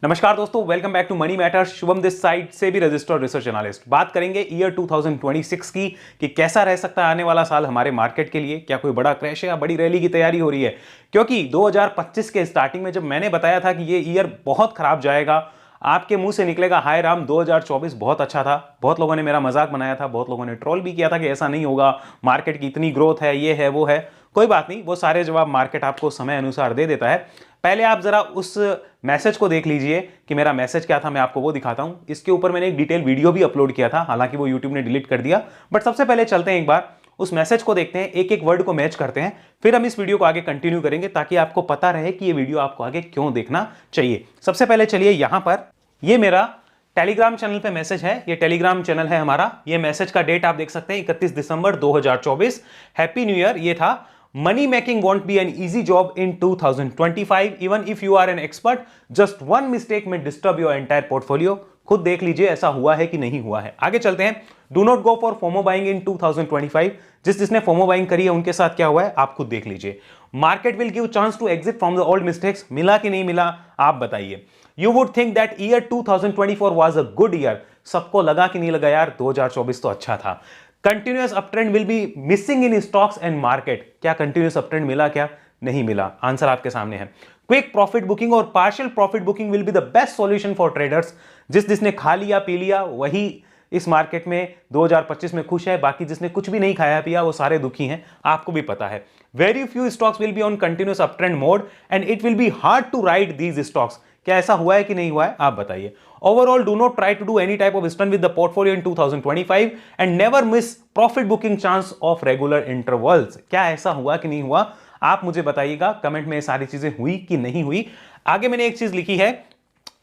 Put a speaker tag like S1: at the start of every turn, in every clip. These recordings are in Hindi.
S1: नमस्कार दोस्तों, welcome back to money matters. Shubham this side से भी रजिस्टर्ड रिसर्च एनालिस्ट। बात करेंगे ईयर 2026 की कि कैसा रह सकता है आने वाला साल हमारे मार्केट के लिए। क्या कोई बड़ा क्रैश है या बड़ी रैली की तैयारी हो रही है? क्योंकि 2025 के स्टार्टिंग में जब मैंने बताया था कि ये ईयर बहुत खराब जाएगा, आपके मुंह से निकलेगा हाय राम 2024 बहुत अच्छा था। बहुत लोगों ने मेरा मजाक बनाया था, बहुत लोगों ने ट्रोल भी किया था कि ऐसा नहीं होगा, मार्केट की इतनी ग्रोथ है, ये है वो है। कोई बात नहीं, वो सारे जवाब मार्केट आपको समय अनुसार दे देता है। पहले आप जरा उस मैसेज को देख लीजिए कि मेरा मैसेज क्या था, मैं आपको वो दिखाता हूं। इसके ऊपर मैंने एक डिटेल वीडियो भी अपलोड किया था, हालांकि वो यूट्यूब ने डिलीट कर दिया। बट सबसे पहले चलते हैं एक बार उस मैसेज को देखते हैं, एक एक वर्ड को मैच करते हैं, फिर हम इस वीडियो को आगे कंटिन्यू करेंगे ताकि आपको पता रहे कि ये वीडियो आपको आगे क्यों देखना चाहिए। सबसे पहले चलिए यहां पर, ये मेरा टेलीग्राम चैनल पे मैसेज है, ये टेलीग्राम चैनल है हमारा। ये मैसेज का डेट आप देख सकते हैं 31 दिसंबर 2024। Happy new year. ये था money making won't be an easy job in 2025 even if you are an expert, just one mistake में डिस्टर्ब योर एंटायर पोर्टफोलियो। खुद देख लीजिए ऐसा हुआ है कि नहीं हुआ है। आगे चलते हैं। Do not go for FOMO buying इन 2025। जिसने फोमो बाइंग करी है उनके साथ क्या हुआ है आप खुद देख लीजिए। Market will give chance to exit from the old mistakes. मिला कि नहीं मिला आप बताइए। You would think that year 2024 was a good year. सबको लगा कि नहीं लगा यार 2024 तो अच्छा था। Continuous uptrend will be missing in stocks and market. क्या कंटिन्यूअस अपट्रेंड मिला? क्या नहीं मिला? आंसर आपके सामने है। क्विक प्रॉफिट बुकिंग और partial profit booking will be the best solution for traders. जिसने खा लिया पी लिया वही इस मार्केट में 2025 में खुश है, बाकी जिसने कुछ भी नहीं खाया पिया वो सारे दुखी हैं, आपको भी पता है। Very few stocks will be on continuous uptrend mode and it will be hard to ride these stocks. क्या ऐसा हुआ है कि नहीं हुआ है आप बताइए। Overall do not try to do any type of stunt with the portfolio in 2025 and never miss profit booking chance of regular intervals. क्या ऐसा हुआ कि नहीं हुआ आप मुझे बताइएगा कमेंट में। ये सारी चीजें हुई कि नहीं हुई? आगे मैंने एक चीज लिखी है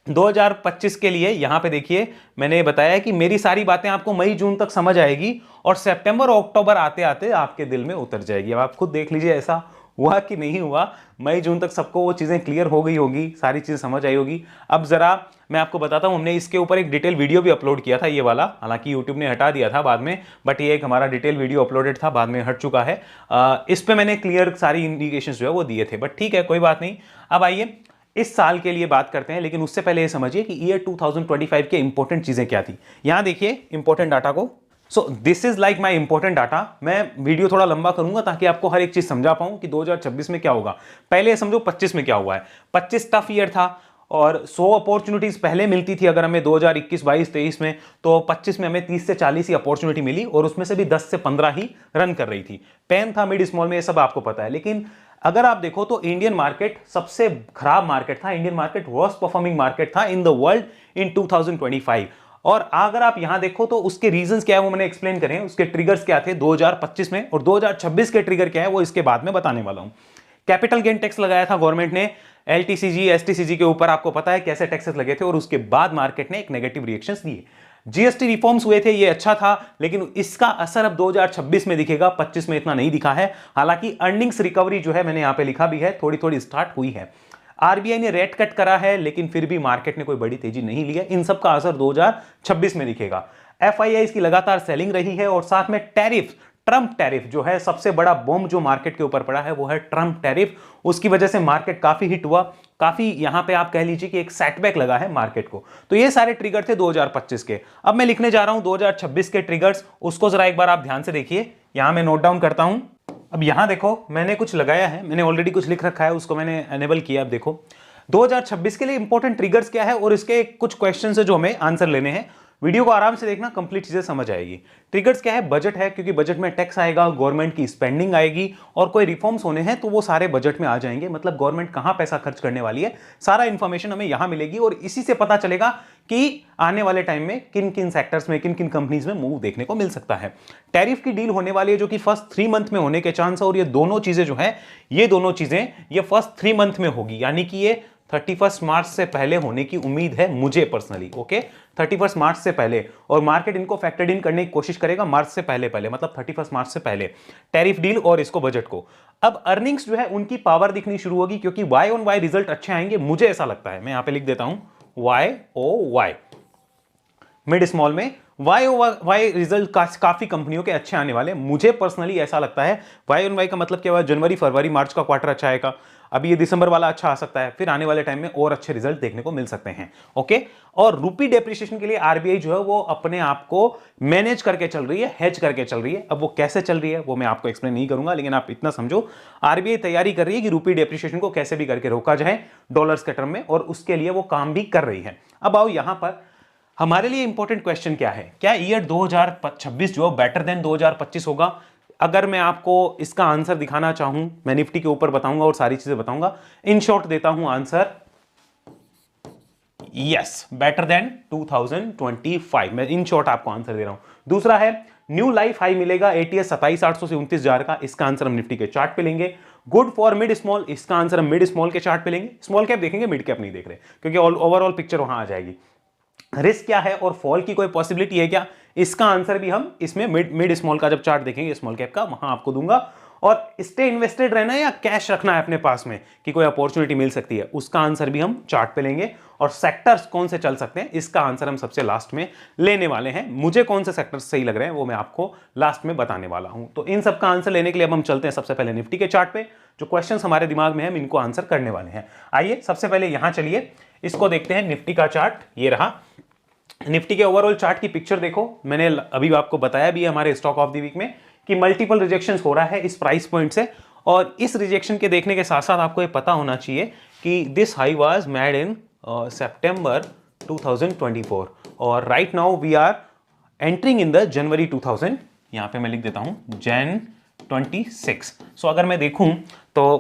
S1: 2025 के लिए, यहां पे देखिए मैंने बताया कि मेरी सारी बातें आपको मई जून तक समझ आएगी और सितंबर और अक्टूबर आते आते आपके दिल में उतर जाएगी। अब आप खुद देख लीजिए ऐसा हुआ कि नहीं हुआ। मई जून तक सबको वो चीजें क्लियर हो गई होगी, सारी चीजें समझ आई होगी। अब जरा मैं आपको बताता हूं, हमने इसके ऊपर एक डिटेल वीडियो भी अपलोड किया था, ये वाला, हालांकि यूट्यूब ने हटा दिया था बाद में, बट ये एक हमारा डिटेल वीडियो अपलोडेड था, बाद में हट चुका है। इस पे मैंने क्लियर सारी इंडिकेशंस जो है वो दिए थे, बट ठीक है कोई बात नहीं। अब आइए इस साल के लिए बात करते हैं, लेकिन उससे पहले ये समझिए कि ईयर 2025 के इंपॉर्टेंट चीजें क्या थी। यहां देखिए इंपॉर्टेंट डाटा को। So this is like my important data. मैं वीडियो थोड़ा लंबा करूंगा ताकि आपको हर एक चीज समझा पाऊं कि 2026 में क्या होगा। पहले समझो 25 में क्या हुआ है। 25 टफ ईयर था और 100 अपॉर्चुनिटीज पहले मिलती थी अगर हमें 2021, 22, 23 में, तो 25 में हमें 30 से 40 ही अपॉर्चुनिटी मिली और उसमें से भी 10 से 15 ही रन कर रही थी। पेन था मिड स्मॉल में, ये सब आपको पता है। लेकिन अगर आप देखो तो इंडियन मार्केट सबसे खराब मार्केट था, Indian market worst performing market था इन द वर्ल्ड इन 2025। और अगर आप यहां देखो तो उसके रीजंस क्या है वो मैंने एक्सप्लेन करें, उसके ट्रिगर्स क्या थे 2025 में, और 2026 के ट्रिगर क्या है वो इसके बाद में बताने वाला हूं। कैपिटल गेन टैक्स लगाया था गवर्नमेंट ने एलटीसीजी, एसटीसीजी के ऊपर, आपको पता है कैसे टैक्सेस लगे थे, और उसके बाद मार्केट ने एक नेगेटिव रिएक्शंस दिए। जीएसटी रिफॉर्म्स हुए थे, ये अच्छा था, लेकिन इसका असर अब 2026 में दिखेगा, 25 में इतना नहीं दिखा है। हालांकि अर्निंग्स रिकवरी जो है मैंने यहां पे लिखा भी है, थोड़ी थोड़ी स्टार्ट हुई है। आरबीआई ने रेट कट करा है, लेकिन फिर भी मार्केट ने कोई बड़ी तेजी नहीं ली है। इन सब का असर 2026 में दिखेगा। एफआईआई की लगातार सेलिंग रही है, और साथ में टैरिफ, ट्रंप टैरिफ जो है सबसे बड़ा बॉम्ब जो मार्केट के ऊपर पड़ा है वो है ट्रंप टैरिफ। उसकी वजह से मार्केट काफी हिट हुआ, काफी यहां पे आप कह लीजिए कि एक सेटबैक लगा है मार्केट को। तो ये सारे ट्रिगर थे 2025 के। अब मैं लिखने जा रहा हूं 2026 के ट्रिगर्स, उसको जरा एक बार आप ध्यान से देखिए। यहां मैं नोट डाउन करता हूं। अब यहां देखो मैंने कुछ लगाया है, मैंने ऑलरेडी कुछ लिख रखा है, उसको मैंने एनेबल किया। अब देखो 2026 के लिए इंपॉर्टेंट ट्रिगर्स क्या है और इसके कुछ क्वेश्चन है जो हमें आंसर लेने हैं। वीडियो को आराम से देखना, कंप्लीट चीजें समझ आएगी। ट्रिगर्स क्या है? बजट है, क्योंकि बजट में टैक्स आएगा, गवर्नमेंट की स्पेंडिंग आएगी, और कोई रिफॉर्म्स होने हैं तो वो सारे बजट में आ जाएंगे। मतलब गवर्नमेंट कहां पैसा खर्च करने वाली है, सारा इंफॉर्मेशन हमें यहां मिलेगी, और इसी से पता चलेगा कि आने वाले टाइम में किन किन सेक्टर्स में, किन किन कंपनीज में मूव देखने को मिल सकता है। टैरिफ की डील होने वाली है जो कि फर्स्ट 3 मंथ में होने के चांस है, और ये दोनों चीजें जो है, ये दोनों चीजें ये फर्स्ट 3 मंथ में होगी, यानी कि ये 31 मार्च से पहले होने की उम्मीद है मुझे पर्सनली। ओके, 31 मार्च से पहले, और मार्केट इनको फैक्टर्ड इन करने की कोशिश करेगा मार्च से पहले पहले, मतलब 31 मार्च से पहले टैरिफ डील और इसको बजट को। अब अर्निंग्स जो है उनकी पावर दिखनी शुरू होगी, क्योंकि वाई ऑन वाई रिजल्ट अच्छे आएंगे, मुझे ऐसा लगता है। मैं यहां पे लिख देता हूं Y O Y mid small में, वाई रिजल्ट काफी कंपनियों के अच्छे आने वाले, मुझे पर्सनली ऐसा लगता है। वाई ऑन वाई का मतलब क्या हुआ? जनवरी, फरवरी, मार्च का क्वार्टर अच्छा आएगा। अभी ये दिसंबर वाला अच्छा आ सकता है, फिर आने वाले टाइम में और अच्छे रिजल्ट देखने को मिल सकते हैं। ओके, और रूपी डेप्रिसिएशन के लिए आरबीआई जो है वो अपने आप को मैनेज करके चल रही है, हेज करके चल रही है। अब वो कैसे चल रही है वो मैं आपको एक्सप्लेन नहीं करूंगा, लेकिन आप इतना समझो आरबीआई तैयारी कर रही है कि रूपी डेप्रिसिएशन को कैसे भी करके रोका जाए डॉलर्स के टर्म में, और उसके लिए वो काम भी कर रही है। अब आओ यहां पर हमारे लिए इंपॉर्टेंट क्वेश्चन क्या है, क्या ईयर 2026 जो बेटर देन 2025 होगा? अगर मैं आपको इसका आंसर दिखाना चाहूं, मैं निफ्टी के ऊपर बताऊंगा और सारी चीजें बताऊंगा। इन शॉर्ट देता हूं आंसर यस, बेटर देन 2025। मैं इन शॉर्ट आपको आंसर दे रहा हूं। दूसरा है न्यू लाइफ हाई मिलेगा एटीएस 27,800 से 29,000 का, इसका आंसर हम निफ्टी के चार्ट पे लेंगे। गुड फॉर मिड स्मॉल, इसका आंसर हम मिड स्मॉल के चार्ट पे लेंगे। स्मॉल कैप देखेंगे, मिड कैप नहीं देख रहे, क्योंकि ओवरऑल पिक्चर वहां आ जाएगी। रिस्क क्या है और फॉल की कोई पॉसिबिलिटी है क्या, इसका आंसर भी हम इसमें मिड स्मॉल का जब चार्ट देखेंगे स्मॉल कैप का, वहां आपको दूंगा। और स्टे इन्वेस्टेड रहना है या कैश रखना है अपने पास में कि कोई अपॉर्चुनिटी मिल सकती है, उसका आंसर भी हम चार्ट पे लेंगे। और सेक्टर्स कौन से चल सकते हैं, इसका आंसर हम सबसे लास्ट में लेने वाले हैं। मुझे कौन से सेक्टर्स सही लग रहे हैं वो मैं आपको लास्ट में बताने वाला हूं। तो इन सब का आंसर लेने के लिए अब हम चलते हैं सबसे पहले निफ्टी के चार्ट पे। जो क्वेश्चंस हमारे दिमाग में है हम इनको आंसर करने वाले हैं। आइए सबसे पहले यहां चलिए, इसको देखते हैं। निफ्टी का चार्ट ये रहा। निफ्टी के ओवरऑल चार्ट की पिक्चर देखो, मैंने अभी आपको बताया भी है हमारे स्टॉक ऑफ द वीक में कि मल्टीपल रिजेक्शंस हो रहा है इस प्राइस पॉइंट से। और इस रिजेक्शन के देखने के साथ साथ आपको ये पता होना चाहिए कि this high was made in September 2024 और right now we are entering in the January 2000, यहां पे मैं लिख देता हूं Jan 26। सो अगर मैं देखूं तो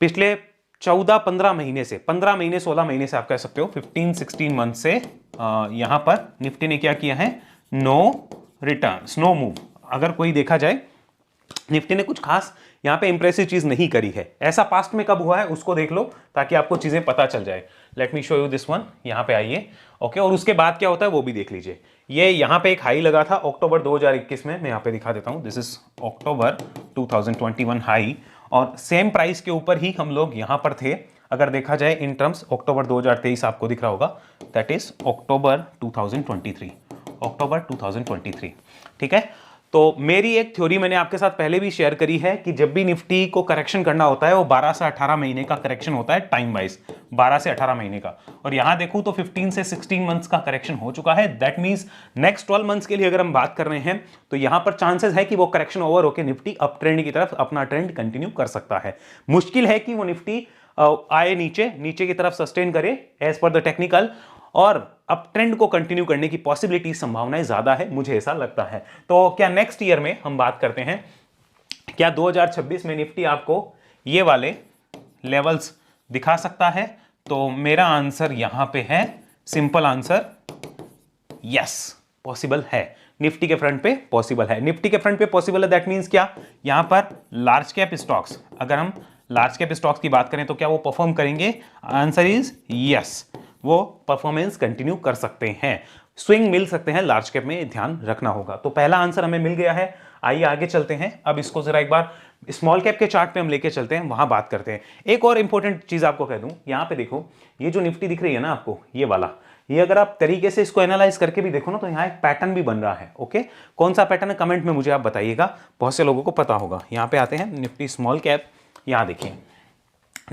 S1: पिछले 14-15 महीने से, 15 महीने 16 महीने से आप कह सकते हो 15-16 मंथ से यहां पर निफ्टी ने क्या किया है, नो रिटर्न्स, नो मूव। अगर कोई देखा जाए निफ्टी ने कुछ खास यहां पे इंप्रेसिव चीज नहीं करी है। ऐसा पास्ट में कब हुआ है उसको देख लो ताकि आपको चीजें पता चल जाए। Let me show you this one, यहां पे आइए। ओके, और उसके बाद क्या होता है वो भी देख लीजिए। ये यहां पे एक हाई लगा था अक्टूबर 2021 में, मैं यहां पे दिखा देता हूं, दिस इज अक्टूबर 2021 हाई, और सेम प्राइस के ऊपर ही हम लोग यहां पर थे। अगर देखा जाए इन टर्म्स अक्टूबर 2023 आपको दिख रहा होगा, दैट इज अक्टूबर 2023, अक्टूबर 2023। ठीक है, तो मेरी एक थ्योरी मैंने आपके साथ पहले भी शेयर करी है कि जब भी निफ्टी को करेक्शन करना होता है वो 12 से 18 महीने का करेक्शन होता है टाइम वाइज, 12 से 18 महीने का। और यहां देखूं तो 15 से 16 मंथ्स का करेक्शन हो चुका है। दैट मींस नेक्स्ट 12 मंथ्स के लिए अगर हम बात कर रहे हैं तो यहां पर चांसेस है कि वो करेक्शन ओवर होकर निफ्टी अप ट्रेंड की तरफ अपना ट्रेंड कंटिन्यू कर सकता है। मुश्किल है कि वो निफ्टी आए नीचे की तरफ सस्टेन करे एज पर द टेक्निकल, और अप ट्रेंड को कंटिन्यू करने की पॉसिबिलिटी, संभावनाएं ज्यादा है, मुझे ऐसा लगता है। तो क्या नेक्स्ट ईयर में हम बात करते हैं, क्या 2026 में निफ्टी आपको ये वाले लेवल्स दिखा सकता है? तो मेरा आंसर यहां पे है, सिंपल आंसर यस, पॉसिबल है। निफ्टी के फ्रंट पे पॉसिबल है, निफ्टी के फ्रंट पे पॉसिबल है। दैट मींस क्या, यहां पर लार्ज कैप स्टॉक्स, अगर हम लार्ज कैप स्टॉक्स की बात करें तो क्या वो परफॉर्म करेंगे? आंसर इज यस, वो परफॉर्मेंस कंटिन्यू कर सकते हैं, स्विंग मिल सकते हैं लार्ज कैप में, ध्यान रखना होगा। तो पहला आंसर हमें मिल गया है। आइए आगे चलते हैं। अब इसको जरा एक बार स्मॉल कैप के चार्ट पे हम लेके चलते हैं, वहां बात करते हैं। एक और इंपॉर्टेंट चीज आपको कह दूं, यहां पे देखो ये जो निफ्टी दिख रही है ना आपको, ये वाला, ये अगर आप तरीके से इसको एनालाइज करके भी देखो ना तो यहाँ एक पैटर्न भी बन रहा है। ओके, कौन सा पैटर्न है कमेंट में मुझे आप बताइएगा, बहुत से लोगों को पता होगा। यहाँ पे आते हैं निफ्टी स्मॉल कैप, यहाँ देखिए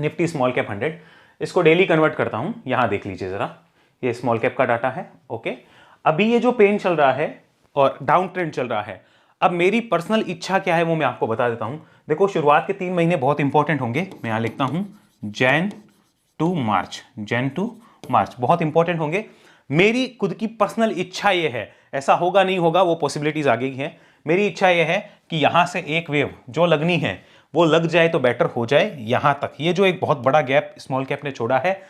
S1: निफ्टी स्मॉल कैप 100, इसको डेली कन्वर्ट करता हूं, यहां देख लीजिए जरा, ये स्मॉल कैप का डाटा है। ओके, अभी ये जो पेन चल रहा है और डाउन ट्रेंड चल रहा है, अब मेरी पर्सनल इच्छा क्या है वो मैं आपको बता देता हूं। देखो शुरुआत के 3 महीने बहुत इंपॉर्टेंट होंगे, मैं यहां लिखता हूं Jan to मार्च बहुत इंपॉर्टेंट होंगे। मेरी खुद की पर्सनल इच्छा ये है, ऐसा होगा नहीं होगा वो पॉसिबिलिटीज आगे की है, मेरी इच्छा ये है कि यहां से एक वेव जो लगनी है वो लग जाए तो बेटर हो जाए यहां तक। ये जो एक बहुत बड़ा गैप स्मॉल कैप ने छोड़ा है,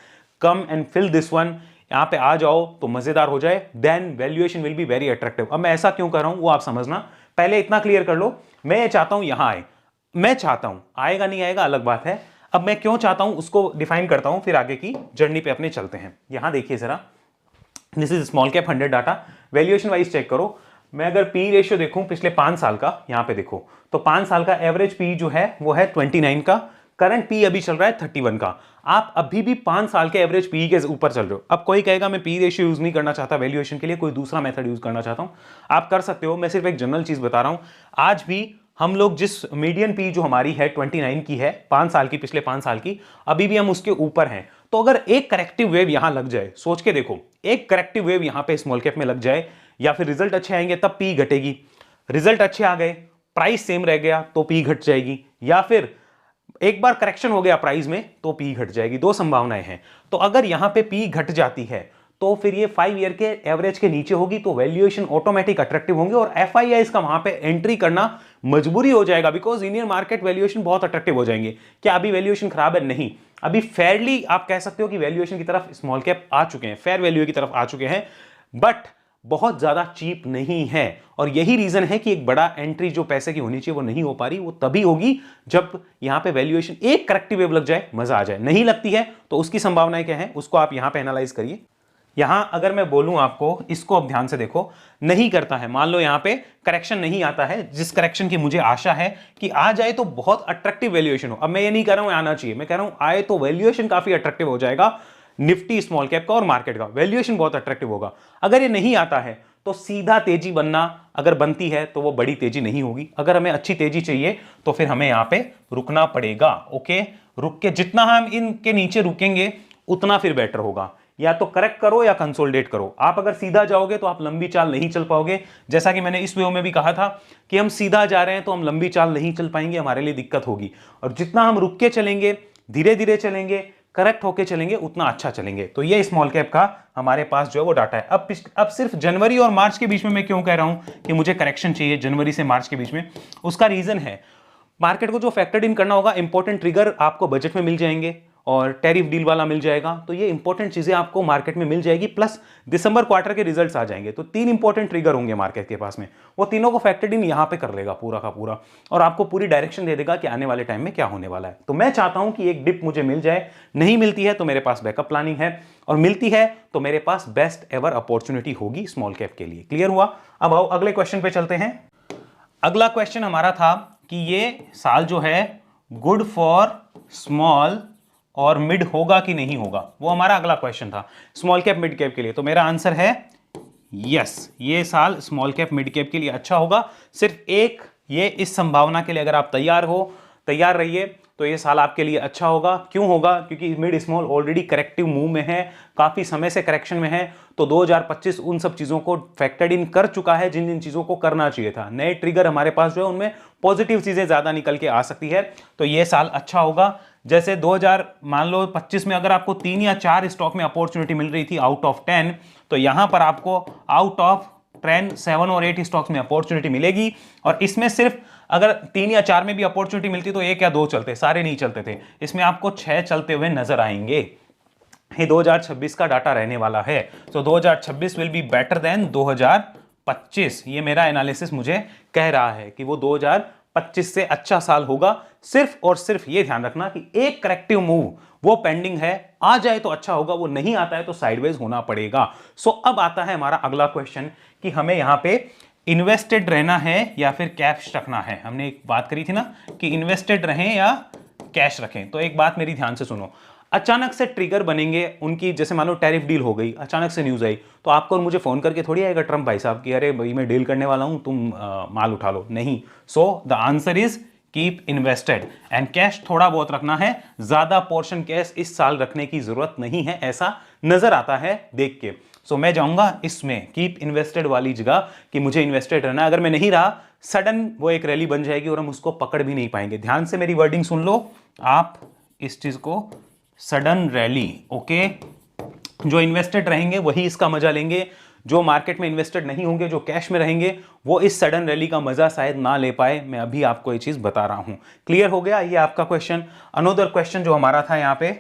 S1: come and fill this one, यहां पे आ जाओ तो मजेदार हो जाए, then valuation will be very attractive. अब मैं ऐसा क्यों कर रहा हूं वो आप समझना, पहले इतना क्लियर कर लो, मैं ये चाहता हूं यहां आए, मैं चाहता हूं, आएगा नहीं आएगा अलग बात है। अब मैं क्यों चाहता हूं उसको डिफाइन करता हूं, फिर आगे की जर्नी पे अपने चलते हैं। यहां देखिए जरा, this is small cap 100 data, valuation wise check करो। मैं अगर पी रेशियो देखूं पिछले 5 साल का, यहां पे देखो तो 5 साल का एवरेज पी जो है वो है 29 का, करंट पी अभी चल रहा है 31 का। आप अभी भी 5 साल के एवरेज पी के ऊपर चल रहे हो। अब कोई कहेगा मैं पी रेशियो यूज नहीं करना चाहता वैल्यूएशन के लिए, कोई दूसरा मेथड यूज करना चाहता हूं, आप कर सकते हो। मैं सिर्फ एक जनरल चीज बता रहा हूं, आज भी हम लोग जिस मीडियन पी जो हमारी है 29 की है, 5 साल की, पिछले 5 साल की, अभी भी हम उसके ऊपर हैं। तो अगर एक करेक्टिव वेव यहां लग जाए, सोच के देखो, एक करेक्टिव वेव यहां पे स्मॉल कैप में लग जाए, या फिर रिजल्ट अच्छे आएंगे तब पी घटेगी, रिजल्ट अच्छे आ गए, प्राइस सेम रह गया तो पी घट जाएगी, या फिर एक बार करेक्शन हो गया प्राइस में तो पी घट जाएगी। दो संभावनाएं हैं। तो अगर यहां पे पी घट जाती है तो फिर ये 5 ईयर के एवरेज के नीचे होगी, तो वैल्यूएशन ऑटोमेटिक अट्रैक्टिव होंगे और एफआईआई का वहां पे एंट्री करना मजबूरी हो जाएगा, बिकॉज इंडियन मार्केट वैल्यूएशन बहुत अट्रैक्टिव हो जाएंगे। क्या अभी वैल्यूएशन खराब है? नहीं, अभी फेयरली आप कह सकते हो कि वैल्यूएशन की तरफ स्मॉल कैप आ चुके हैं, फेयर वैल्यू की तरफ आ चुके हैं, बट बहुत ज्यादा चीप नहीं है। और यही रीजन है कि एक बड़ा एंट्री जो पैसे की होनी चाहिए वो नहीं हो पा रही। वो तभी होगी जब यहां पे वैल्यूएशन एक करेक्टिव वेव लग जाए, मजा आ जाए। नहीं लगती है तो उसकी संभावनाएं क्या है, उसको आप यहां पे एनालाइज करिए। यहां अगर मैं बोलूं आपको, इसको अब ध्यान से देखो, नहीं करता है, मान लो यहां पे करेक्शन नहीं आता है, जिस करेक्शन की मुझे आशा है कि आ जाए तो बहुत अट्रैक्टिव वैल्यूएशन हो। अब मैं ये नहीं कह रहा हूं आना चाहिए, मैं कह रहा हूं आए तो वैल्यूएशन काफी अट्रैक्टिव हो जाएगा, निफ्टी स्मॉल कैप का और मार्केट का वैल्यूएशन बहुत अट्रैक्टिव होगा। अगर ये नहीं आता है तो सीधा तेजी बनना, अगर बनती है तो वो बड़ी तेजी नहीं होगी। अगर हमें अच्छी तेजी चाहिए तो फिर हमें यहां पे रुकना पड़ेगा। ओके, रुक के जितना हम इनके नीचे रुकेंगे उतना फिर बेटर होगा। या तो करेक्ट करो या कंसोलिडेट करो। आप अगर सीधा जाओगे तो आप लंबी चाल नहीं चल पाओगे। जैसा कि मैंने इस वीडियो में भी कहा था कि हम सीधा जा रहे हैं तो हम लंबी चाल नहीं चल पाएंगे, हमारे लिए दिक्कत होगी। और जितना हम रुक के चलेंगे, धीरे धीरे चलेंगे, करेक्ट होके चलेंगे, उतना अच्छा चलेंगे। तो ये स्मॉल कैप का हमारे पास जो है वो डाटा है। अब सिर्फ जनवरी और मार्च के बीच में मैं क्यों कह रहा हूं कि मुझे करेक्शन चाहिए जनवरी से मार्च के बीच में, उसका रीजन है मार्केट को जो फैक्टर्ड इन करना होगा, इंपॉर्टेंट ट्रिगर आपको बजट में मिल जाएंगे और टैरिफ डील वाला मिल जाएगा। तो ये इंपॉर्टेंट चीजें आपको मार्केट में मिल जाएगी, प्लस दिसंबर क्वार्टर के रिजल्ट्स आ जाएंगे। तो 3 इंपॉर्टेंट ट्रिगर होंगे मार्केट के पास में, वो तीनों को फैक्टर्ड इन यहां पे कर लेगा पूरा का पूरा, और आपको पूरी डायरेक्शन दे देगा कि आने वाले टाइम में क्या होने वाला है। तो मैं चाहता हूं कि एक डिप मुझे मिल जाए, नहीं मिलती है तो मेरे पास बैकअप प्लानिंग है, और मिलती है तो मेरे पास बेस्ट एवर अपॉर्चुनिटी होगी स्मॉल कैप के लिए। क्लियर हुआ? अब आओ अगले क्वेश्चन पे चलते हैं। अगला क्वेश्चन हमारा था कि ये साल जो है गुड फॉर स्मॉल और मिड होगा कि नहीं होगा, वो हमारा अगला क्वेश्चन था स्मॉल कैप मिड कैप के लिए। तो मेरा आंसर है यस, ये साल स्मॉल कैप मिड कैप के लिए अच्छा होगा। सिर्फ एक ये इस संभावना के लिए अगर आप तैयार रहिए तो ये साल आपके लिए अच्छा होगा। क्यों होगा? क्योंकि mid small already corrective move में है, काफी समय से करेक्शन में है। तो 2025 उन सब चीजों को फैक्टर्ड इन कर चुका है जिन जिन चीजों को करना चाहिए था। नए ट्रिगर हमारे पास जो है उनमें पॉजिटिव चीजें ज्यादा निकल के आ सकती है। तो ये साल अच्छा होगा। जैसे 2025 में अगर आपको 3 या 4 स्टॉक में अपॉर्चुनिटी मिल रही थी आउट ऑफ 10, तो यहां पर आपको आउट ऑफ 10 7 और 8 स्टॉक्स में अपॉर्चुनिटी मिलेगी। और इसमें सिर्फ अगर 3 या 4 में भी अपॉर्चुनिटी मिलती तो 1 या 2 चलते, सारे नहीं चलते थे। इसमें आपको 6 चलते हुए नजर आएंगे। ये 2026 का डाटा रहने वाला है। तो 2026 विल बी बेटर देन 2025। ये मेरा एनालिसिस मुझे कह रहा है कि वो 2025 से अच्छा साल होगा। सिर्फ और सिर्फ ये ध्यान रखना कि एक करेक्टिव मूव वो पेंडिंग है, आ जाए तो अच्छा होगा, वो नहीं आता है तो साइडवेज होना पड़ेगा। सो अब आता है हमारा अगला क्वेश्चन कि हमें यहां पे इन्वेस्टेड रहना है या फिर कैश रखना है। हमने एक बात करी थी ना कि इन्वेस्टेड रहें या कैश रखें। तो एक बात मेरी ध्यान से सुनो, अचानक से ट्रिगर बनेंगे उनकी, जैसे मान लो टैरिफ डील हो गई, अचानक से न्यूज आई, तो आपको और मुझे फोन करके थोड़ी आएगा ट्रम्प भाई साहब कि अरे भाई मैं डील करने वाला हूं, तुम माल उठा लो। नहीं। सो the answer is keep invested and cash थोड़ा बहुत रखना है। ज्यादा पोर्शन कैश इस साल रखने की जरूरत नहीं है, ऐसा नजर आता है देख के। सो मैं जाऊंगा इसमें कीप इन्वेस्टेड वाली जगह कि मुझे इन्वेस्टेड रहना है। अगर मैं नहीं रहा, सडन वो एक रैली बन जाएगी और हम उसको पकड़ भी नहीं पाएंगे। ध्यान से मेरी वर्डिंग सुन लो आप इस चीज को, सडन रैली। ओके, जो इन्वेस्टेड रहेंगे वही इसका मजा लेंगे, जो मार्केट में इन्वेस्टेड नहीं होंगे, जो कैश में रहेंगे, वो इस सडन रैली का मजा शायद ना ले पाए। मैं अभी आपको ये चीज बता रहा हूं। क्लियर हो गया ये आपका क्वेश्चन? अनदर क्वेश्चन जो हमारा था यहां पे,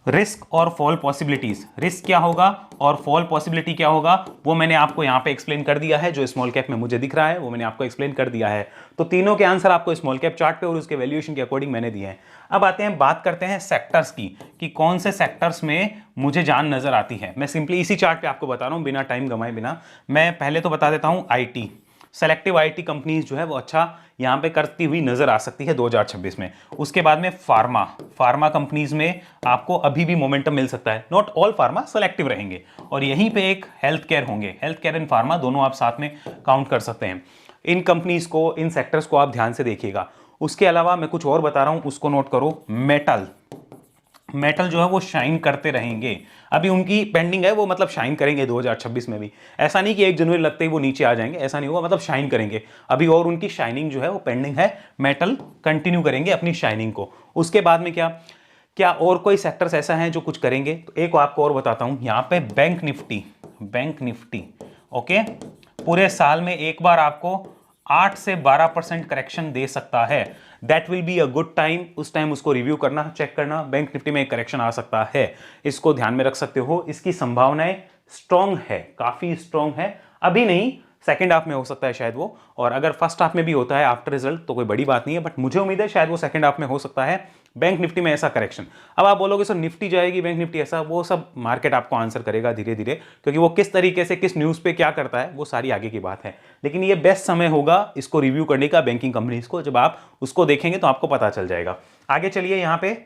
S1: रिस्क और फॉल पॉसिबिलिटीज। रिस्क क्या होगा और फॉल पॉसिबिलिटी क्या होगा, वो मैंने आपको यहां पे एक्सप्लेन कर दिया है। जो स्मॉल कैप में मुझे दिख रहा है वो मैंने आपको एक्सप्लेन कर दिया है। तो तीनों के आंसर आपको स्मॉल कैप चार्ट पे और उसके वैल्यूएशन के अकॉर्डिंग मैंने दिए हैं। अब आते हैं, बात करते हैं सेक्टर्स की कि कौन से सेक्टर्स में मुझे जान नजर आती है। मैं सिंपली इसी चार्ट पे आपको बता रहा हूं, बिना टाइम गंवाए बिना। मैं पहले तो बता देता हूं आईटी, सेलेक्टिव आईटी कंपनीज जो है वो अच्छा यहां पे करती हुई नजर आ सकती है 2026 में। उसके बाद में फार्मा कंपनीज में आपको अभी भी मोमेंटम मिल सकता है। नॉट ऑल फार्मा, सेलेक्टिव रहेंगे। और यहीं पे एक हेल्थ केयर होंगे, हेल्थ केयर एंड फार्मा दोनों आप साथ में काउंट कर सकते हैं। इन कंपनीज को, इन सेक्टर्स को आप ध्यान से देखिएगा। उसके अलावा मैं कुछ और बता रहा हूं, उसको नोट करो। मेटल जो है वो शाइन करते रहेंगे, अभी उनकी पेंडिंग है, वो मतलब शाइन करेंगे 2026 में भी। ऐसा नहीं कि 1 जनवरी लगते ही वो नीचे आ जाएंगे, ऐसा नहीं होगा, मतलब शाइन करेंगे अभी, और उनकी शाइनिंग जो है वो पेंडिंग है। मेटल कंटिन्यू करेंगे अपनी शाइनिंग को। उसके बाद में क्या क्या और कोई सेक्टर्स ऐसा है जो कुछ करेंगे? तो एक आपको और बताता हूं, यहां पे बैंक निफ्टी ओके, पूरे साल में एक बार आपको 8 से 12% करेक्शन दे सकता है। That will be a good time, उस टाइम उसको रिव्यू करना, चेक करना, बैंक निफ्टी में एक करेक्शन आ सकता है, इसको ध्यान में रख सकते हो। इसकी संभावनाएं स्ट्रांग है, काफी स्ट्रांग है। अभी नहीं, सेकंड हाफ में हो सकता है शायद वो, और अगर फर्स्ट हाफ में भी होता है आफ्टर रिजल्ट तो कोई बड़ी बात नहीं है, बट मुझे उम्मीद है शायद वो सेकंड हाफ में हो सकता है बैंक निफ्टी में ऐसा करेक्शन। अब आप बोलोगे सर निफ्टी जाएगी, बैंक निफ्टी ऐसा, वो सब मार्केट आपको आंसर करेगा धीरे धीरे, क्योंकि वो किस तरीके से किस न्यूज़ पे क्या करता है वो सारी आगे की बात है। लेकिन ये बेस्ट समय होगा इसको रिव्यू करने का बैंकिंग कंपनीज को, जब आप उसको देखेंगे तो आपको पता चल जाएगा। आगे चलिए, यहाँ पे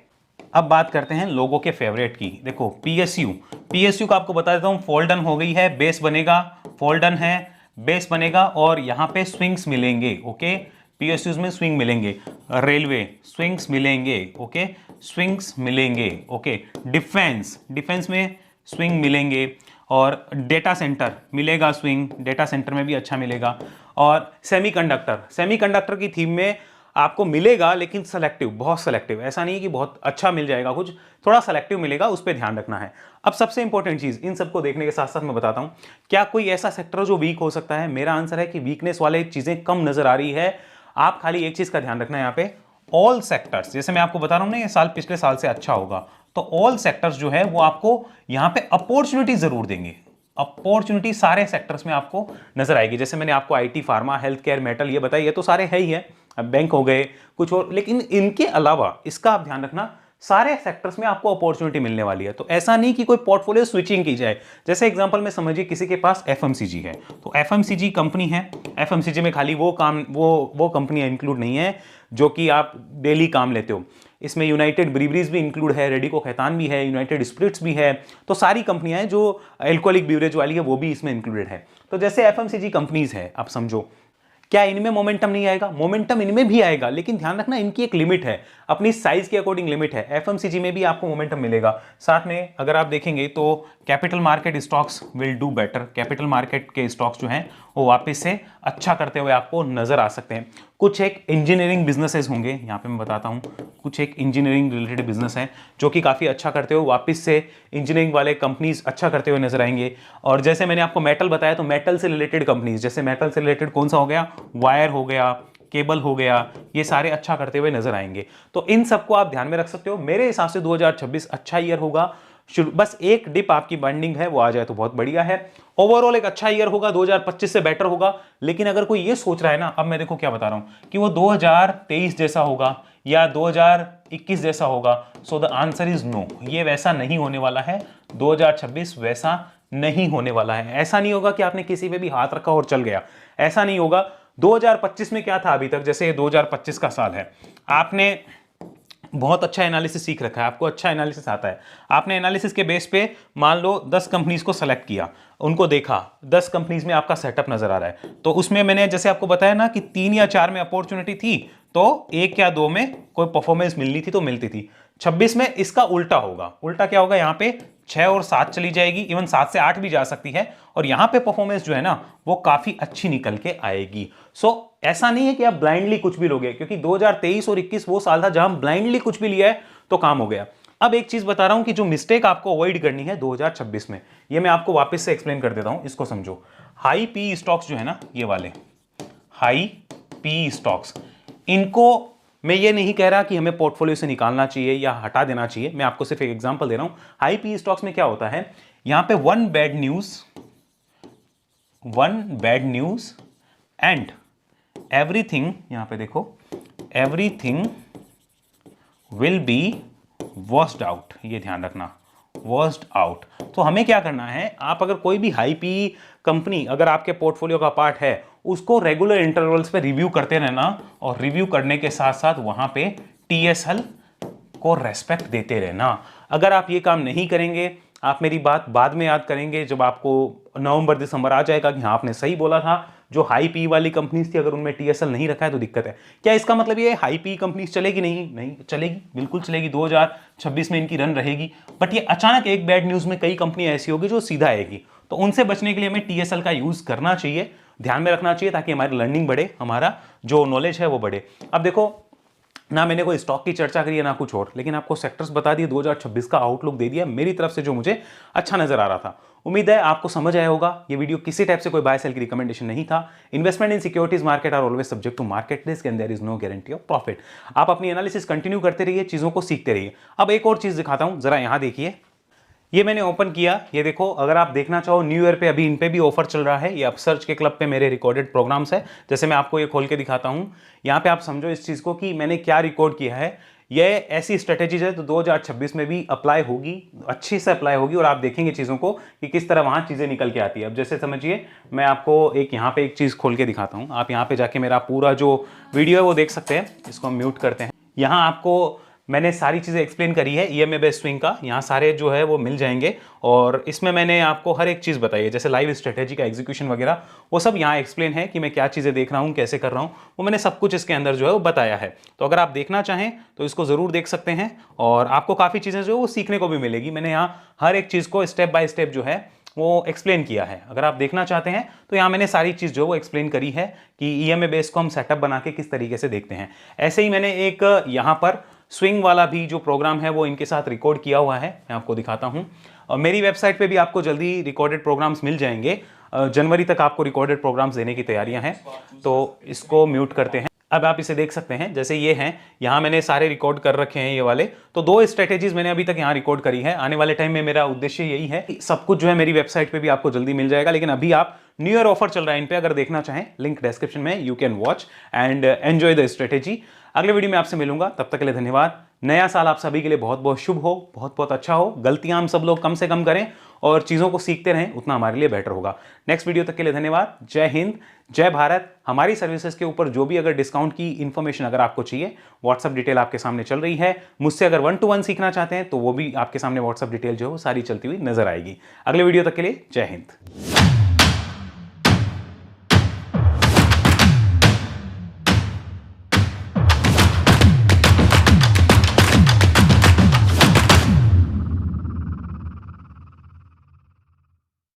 S1: अब बात करते हैं लोगों के फेवरेट की। देखो पीएसयू का आपको बता देता हूं, फोल्डन हो गई है, बेस बनेगा, फोल्डन है, बेस बनेगा, और यहां पे स्विंग्स मिलेंगे। ओके, पीएसयूज में स्विंग मिलेंगे, रेलवे स्विंग्स मिलेंगे, ओके, स्विंग्स मिलेंगे, ओके, डिफेंस में स्विंग मिलेंगे, और डेटा सेंटर मिलेगा स्विंग, डेटा सेंटर में भी अच्छा मिलेगा, और सेमीकंडक्टर की थीम में आपको मिलेगा, लेकिन सेलेक्टिव, बहुत सेलेक्टिव, ऐसा नहीं कि बहुत अच्छा मिल जाएगा, कुछ थोड़ा सेलेक्टिव मिलेगा, उस पर ध्यान रखना है। अब सबसे इंपॉर्टेंट चीज, इन सबको देखने के साथ साथ मैं बताता हूं, क्या कोई ऐसा सेक्टर जो वीक हो सकता है? मेरा आंसर है कि वीकनेस वाले चीजें कम नजर आ रही है। आप खाली एक चीज का ध्यान रखना है यहाँ पे, ऑल सेक्टर्स, जैसे मैं आपको बता रहा हूं ना, ये साल पिछले साल से अच्छा होगा, तो ऑल सेक्टर्स जो है वो आपको यहाँ पे अपॉर्चुनिटी जरूर देंगे। अपॉर्चुनिटी सारे सेक्टर्स में आपको नजर आएगी। जैसे मैंने आपको IT, pharma, health care, metal ये बताइए, तो सारे है ही है, अब बैंक हो गए कुछ और, लेकिन इनके अलावा इसका आप ध्यान रखना, सारे सेक्टर्स में आपको अपॉर्चुनिटी मिलने वाली है। तो ऐसा नहीं कि कोई पोर्टफोलियो स्विचिंग की जाए। जैसे एग्जांपल में समझिए किसी के पास एफएमसीजी है, तो एफएमसीजी कंपनी है, एफएमसीजी में खाली वो कंपनियां इंक्लूड नहीं है जो कि आप डेली काम लेते हो, इसमें यूनाइटेड ब्रीवरीज भी इंक्लूड है, रेडिको खैतान भी है, यूनाइटेड स्पिरिट्स भी है, तो सारी कंपनियां हैं जो अल्कोहलिक ब्यूरेज वाली है वो भी इसमें इंक्लूडेड है। तो जैसे एफएमसीजी कंपनीज है, आप समझो, क्या इनमें मोमेंटम नहीं आएगा? मोमेंटम इनमें भी आएगा, लेकिन ध्यान रखना इनकी एक लिमिट है, अपनी साइज के अकॉर्डिंग लिमिट है। एफएमसीजी में भी आपको मोमेंटम मिलेगा। साथ में अगर आप देखेंगे तो capital market stocks will do better, capital market के स्टॉक्स जो हैं वो वापस से अच्छा करते हुए आपको नजर आ सकते हैं। कुछ एक इंजीनियरिंग बिजनेसेस होंगे, यहाँ पे मैं बताता हूँ, कुछ एक इंजीनियरिंग रिलेटेड बिजनेस है जो कि काफ़ी अच्छा करते हुए वापस से इंजीनियरिंग वाले कंपनीज अच्छा करते हुए नजर आएंगे। और जैसे मैंने आपको मेटल बताया, तो मेटल से रिलेटेड कंपनीज, जैसे मेटल से रिलेटेड कौन सा हो गया, वायर हो गया, केबल हो गया, ये सारे अच्छा करते हुए नजर आएंगे। तो इन सबको आप ध्यान में रख सकते हो। मेरे हिसाब से 2026 अच्छा ईयर होगा। बस एक डिप आपकी बाइंडिंग है वो आ जाए तो बहुत बढ़िया है। ओवरऑल एक अच्छा ईयर होगा, 2025 से बेटर होगा। लेकिन अगर कोई ये सोच रहा है ना, अब मैं देखो क्या बता रहा हूं कि वो 2023 जैसा होगा या 2021 जैसा होगा, so the answer is no, ये वैसा नहीं होने वाला है। 2026 वैसा नहीं होने वाला है। ऐसा नहीं होगा कि आपने किसी पे भी हाथ रखा और चल गया, ऐसा नहीं होगा। 2025 में क्या था अभी तक, जैसे 2025 का साल है, आपने बहुत अच्छा एनालिसिस सीख रखा है, आपको अच्छा एनालिसिस आता है, आपने एनालिसिस के बेस पे मान लो 10 कंपनीज को सेलेक्ट किया, उनको देखा, 10 कंपनीज में आपका सेटअप नजर आ रहा है, तो उसमें मैंने जैसे आपको बताया ना कि 3 या 4 में अपॉर्चुनिटी थी, तो 1 या 2 में कोई परफॉर्मेंस मिलनी थी तो मिलती थी। 26 में इसका उल्टा होगा। उल्टा क्या होगा, यहाँ पे 6 और 7 चली जाएगी, इवन 7 से 8 भी जा सकती है, और यहां पे परफॉर्मेंस जो है ना वो काफी अच्छी निकल के आएगी। सो ऐसा नहीं है कि आप ब्लाइंडली कुछ भी लोगे, क्योंकि 2023 और 21 वो साल था जहां ब्लाइंडली कुछ भी लिया है तो काम हो गया। अब एक चीज बता रहा हूं कि जो मिस्टेक आपको अवॉइड करनी है 2026 में, ये मैं आपको वापस से एक्सप्लेन कर देता हूं, इसको समझो। हाई पी स्टॉक्स जो है ना, ये वाले हाई पी स्टॉक्स, इनको मैं ये नहीं कह रहा कि हमें पोर्टफोलियो से निकालना चाहिए या हटा देना चाहिए, मैं आपको सिर्फ एक एग्जांपल दे रहा हूं। हाई पी स्टॉक्स में क्या होता है, यहां पे one bad news and everything, यहां पे देखो, everything will be washed out, ये ध्यान रखना, वॉश्ड आउट। तो हमें क्या करना है, आप अगर कोई भी हाई पी कंपनी अगर आपके पोर्टफोलियो का पार्ट है, उसको रेगुलर इंटरवल्स पे रिव्यू करते रहना, और रिव्यू करने के साथ साथ वहां पे टीएसएल को रेस्पेक्ट देते रहना। अगर आप ये काम नहीं करेंगे, आप मेरी बात बाद में याद करेंगे जब आपको नवंबर दिसंबर आ जाएगा कि हाँ आपने सही बोला था, जो हाई पी वाली कंपनीज थी, अगर उनमें टीएसएल नहीं रखा है तो दिक्कत है। क्या इसका मतलब ये हाई पी कंपनीज चलेगी? नहीं चलेगी, बिल्कुल चलेगी, 2026 में इनकी रन रहेगी। बट ये अचानक एक बैड न्यूज में कई कंपनी ऐसी होगी जो सीधा आएगी, तो उनसे बचने के लिए हमें टीएसएल का यूज करना चाहिए, ध्यान में रखना चाहिए, ताकि हमारी लर्निंग बढ़े, हमारा जो नॉलेज है वो बढ़े। अब देखो, ना मैंने कोई स्टॉक की चर्चा करी है ना कुछ और, लेकिन आपको सेक्टर्स बता दिए, 2026 का आउटलुक दे दिया मेरी तरफ से जो मुझे अच्छा नजर आ रहा था। उम्मीद है आपको समझ आया होगा। ये वीडियो किसी टाइप से कोई बाय सेल की रिकमेंडेशन नहीं था। Investment in securities market are always subject to market risk and there is no guarantee of profit. आप अपनी एनालिसिस कंटिन्यू करते रहिए, चीजों को सीखते रहिए। अब एक और चीज दिखाता हूं, जरा यहां देखिए, ये मैंने ओपन किया, ये देखो, अगर आप देखना चाहो न्यू ईयर पे अभी इन पे भी ऑफर चल रहा है। ये अपसर्च के क्लब पे मेरे रिकॉर्डेड प्रोग्राम्स है, जैसे मैं आपको ये खोल के दिखाता हूं। यहाँ पे आप समझो इस चीज को कि मैंने क्या रिकॉर्ड किया है। ये ऐसी स्ट्रेटेजीज है तो 2026 में भी अप्लाई होगी, अच्छी से अप्लाई होगी, और आप देखेंगे चीज़ों को कि किस तरह वहाँ चीज़ें निकल के आती है। अब जैसे समझिए, मैं आपको एक यहाँ पे एक चीज़ खोल के दिखाता हूँ। आप यहाँ पे जाके मेरा पूरा जो वीडियो है वो देख सकते हैं। इसको हम म्यूट करते हैं। यहाँ आपको मैंने सारी चीज़ें एक्सप्लेन करी है ईएमए बेस्ड स्विंग का, यहाँ सारे जो है वो मिल जाएंगे, और इसमें मैंने आपको हर एक चीज़ बताई है, जैसे लाइव स्ट्रेटेजी का एग्जीक्यूशन वगैरह, वो सब यहाँ एक्सप्लेन है कि मैं क्या चीज़ें देख रहा हूँ, कैसे कर रहा हूँ, वो मैंने सब कुछ इसके अंदर जो है वो बताया है। तो अगर आप देखना चाहें तो इसको ज़रूर देख सकते हैं, और आपको काफ़ी चीज़ें जो है वो सीखने को भी मिलेगी। मैंने यहाँ हर एक चीज़ को स्टेप बाय स्टेप जो है वो एक्सप्लेन किया है। अगर आप देखना चाहते हैं तो यहाँ मैंने सारी चीज़ जो वो एक्सप्लेन करी है कि ईएमए बेस को हम सेटअप बना के किस तरीके से देखते हैं। ऐसे ही मैंने एक यहाँ पर स्विंग वाला भी जो प्रोग्राम है वो इनके साथ रिकॉर्ड किया हुआ है, मैं आपको दिखाता हूँ। और मेरी वेबसाइट पे भी आपको जल्दी रिकॉर्डेड प्रोग्राम्स मिल जाएंगे। जनवरी तक आपको रिकॉर्डेड प्रोग्राम्स देने की तैयारियां हैं। तो इसको म्यूट करते हैं। अब आप इसे देख सकते हैं, जैसे ये हैं, यहाँ मैंने सारे रिकॉर्ड कर रखे हैं ये वाले। तो 2 स्ट्रेटेजीज मैंने अभी तक यहाँ रिकॉर्ड करी है। आने वाले टाइम में मेरा उद्देश्य यही है कि सब कुछ जो है मेरी वेबसाइट पे भी आपको जल्दी मिल जाएगा। लेकिन अभी आप न्यू ईयर ऑफर चल रहा है इन पे, अगर देखना चाहें लिंक डिस्क्रिप्शन में, you can watch and enjoy the strategy. अगले वीडियो में आपसे मिलूंगा, तब तक के लिए धन्यवाद। नया साल आप सभी के लिए बहुत बहुत शुभ हो, बहुत बहुत अच्छा हो। गलतियां हम सब लोग कम से कम करें और चीज़ों को सीखते रहें, उतना हमारे लिए बेटर होगा। नेक्स्ट वीडियो तक के लिए धन्यवाद। जय हिंद, जय भारत। हमारी सर्विसेज के ऊपर जो भी अगर डिस्काउंट की इंफॉर्मेशन अगर आपको चाहिए, व्हाट्सअप डिटेल आपके सामने चल रही है। मुझसे अगर 1-to-1 सीखना चाहते हैं तो वो भी आपके सामने व्हाट्सअप डिटेल जो है वो सारी चलती हुई नजर आएगी। अगले वीडियो तक के लिए जय हिंद।